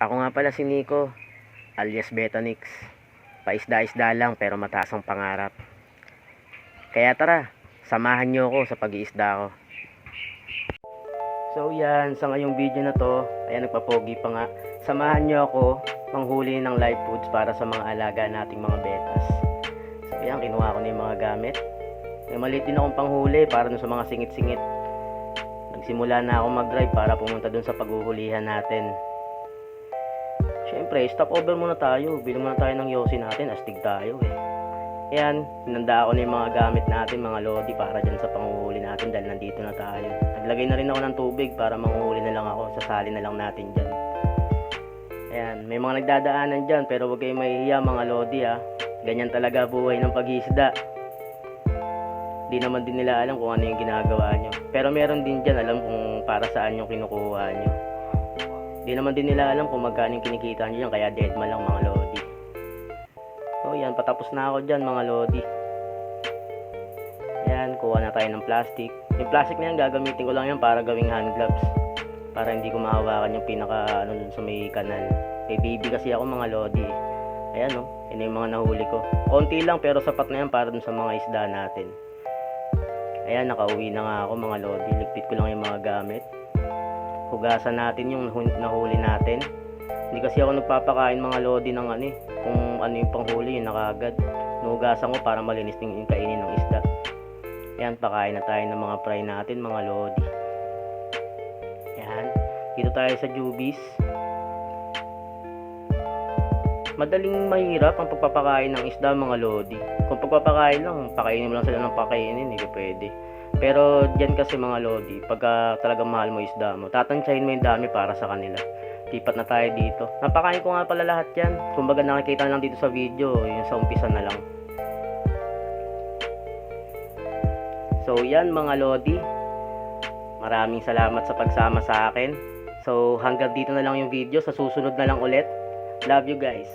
Ako nga pala si Nico, alias Betonix. Paisda-isda lang pero mataas ang pangarap. Kaya tara, samahan nyo ako sa pag-iisda ko. So yan, sa ngayong video na to, ayan nagpapogi pa nga. Samahan nyo ako manghuli ng live foods para sa mga alaga nating mga betas. So yan, kinuha ko na yung mga gamit. May maliit din akong panghuli para dun sa mga singit-singit. Nagsimula na ako mag-drive para pumunta dun sa paghuhulihan natin. Siyempre, stop over muna tayo. Bili muna tayo ng yosi natin, astig tayo eh. Ayan, hinanda ako na yung mga gamit natin, mga lodi para dyan sa panghuhuli natin dahil nandito na tayo. Naglagay na rin ako ng tubig para manghuhuli na lang ako, sasali na lang natin dyan. Ayan, may mga nagdadaanan dyan pero huwag kayong mahihiya mga lodi ha. Ganyan talaga buhay ng pag-iisda. Di naman din nila alam kung ano yung ginagawa nyo. Pero meron din dyan alam kung para saan yung kinukuha nyo. Di naman din nila alam kung magkano yung kinikita nyo dyan, kaya deadma lang mga lodi. So yan, patapos na ako dyan mga lodi. Yan, kuha na tayo ng plastic. Yung plastic na yan, gagamitin ko lang yan para gawing hand gloves. Para hindi ko mahawakan yung pinaka ano dun sa may kanal. Kay baby kasi ako mga lodi. Ayan o, yun yung mga nahuli ko. Konti lang pero sapat na yan para dun sa mga isda natin. Ayan, nakauwi na nga ako mga lodi. Ligpit ko lang yung mga gamit. Hugasan natin yung nahuli natin. Hindi kasi ako nagpapakain mga lodi ng ano eh. Kung ano yung panghuli yun nakagad. Nuhugasan ko para malinis yung kainin ng isda. Ayan, pakain na tayo ng mga fry natin mga lodi. Ayan, dito tayo sa Jubies. Madaling mahirap ang pagpapakain ng isda mga lodi. Kung pagpapakain lang, pakainin mo lang sila ng pakainin, hindi pwede. Pero dyan kasi mga lodi, pagka talagang mahal mo isda mo, tatansyahin mo yung dami para sa kanila. Lipat na tayo dito. Napakain ko nga pala lahat yan. Kumbaga nakikita na lang dito sa video, yung sa umpisa na lang. So yan mga lodi, maraming salamat sa pagsama sa akin. So hanggang dito na lang yung video, sa susunod na lang ulit. Love you guys.